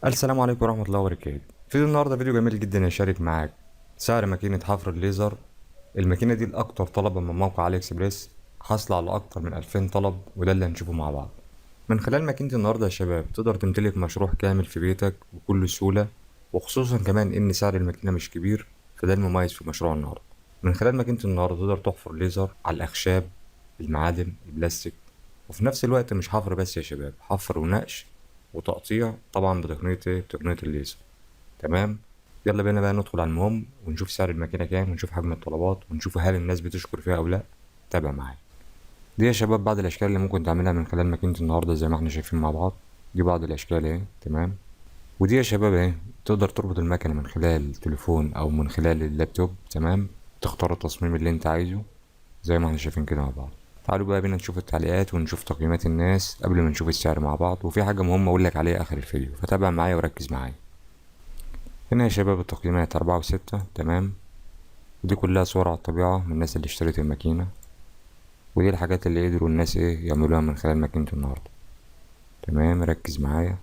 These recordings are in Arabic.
السلام عليكم ورحمة الله وبركاته. فيديو النهاردة فيديو جميل جدا يشارك معاك سعر ماكينة حفر الليزر. الماكينة دي الأكتر طلبا من موقع علي اكسبريس، حاصلة على أكتر من 2000 طلب، وده اللي هنشوفه مع بعض. من خلال ماكينة النهاردة يا شباب تقدر تمتلك مشروع كامل في بيتك بكل سهولة، وخصوصا كمان إن سعر الماكينة مش كبير، فده المميز في مشروع النهاردة. من خلال ماكينة النهاردة تقدر تحفر ليزر على الأخشاب، المعادن، البلاستيك، وفي نفس الوقت مش حفر بس يا شباب، حفر ونقش وتقطيع، طبعا بتقنية تقنية الليزر. تمام. يلا بينا بقى ندخل على المهم ونشوف سعر الماكينة كام، ونشوف حجم الطلبات، ونشوف هل الناس بتشكر فيها أو لأ. تابع معايا. دي يا شباب بعض الأشكال اللي ممكن تعملها من خلال ماكينة النهاردة زي ما احنا شايفين مع بعض. دي بعض الأشكال اهي. تمام. ودي يا شباب اهي تقدر تربط المكنة من خلال التليفون أو من خلال اللابتوب. تمام. تختار التصميم اللي انت عايزه زي ما احنا شايفين كده مع بعض. تعالوا بقى بينا نشوف التعليقات ونشوف تقييمات الناس قبل ما نشوف السعر مع بعض، وفي حاجة مهمة أقول لك عليها آخر الفيديو، فتابع معايا وركز معايا. هنا يا شباب التقييمات 4 و6. تمام. ودي كلها صور على الطبيعة من الناس اللي اشترت الماكينة، ودي الحاجات اللي قدروا الناس يعملوها من خلال ماكينة النهاردة. تمام. ركز معايا.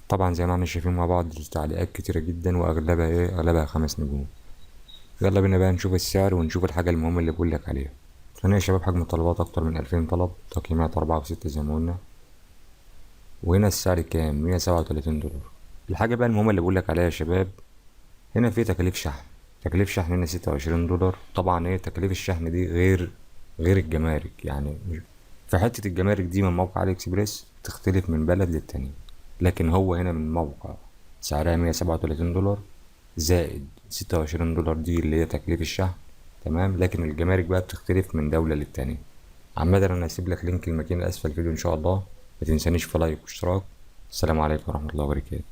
طبعا زي ما احنا شايفين مع بعض التعليقات كتيرة جدا، واغلبها اغلبها 5 نجوم. يلا بينا بقى نشوف السعر ونشوف الحاجة المهمة اللي بقولك عليها. هنا يا شباب حجم الطلبات اكتر من 2000 طلب، تقييمات 4 و6 زي ما قلنا. وهنا السعر كام؟ 137 دولار. الحاجة بقى المهمة اللي بقولك عليها يا شباب، هنا في تكاليف شحن. تكاليف شحن هنا 26 دولار. طبعا تكاليف الشحن دي غير الجمارك، يعني في حتة الجمارك دي من موقع علي اكسبريس تختلف من بلد للتاني، لكن هو هنا من موقع سعرها 137 دولار زائد 26 دولار دي اللي هي تكليف الشحن. تمام. لكن الجمارك بقى بتختلف من دولة للتانية. عامة انا هسيب لك لينك المكان اسفل الفيديو ان شاء الله. متنسانيش في لايك واشتراك. السلام عليكم ورحمة الله وبركاته.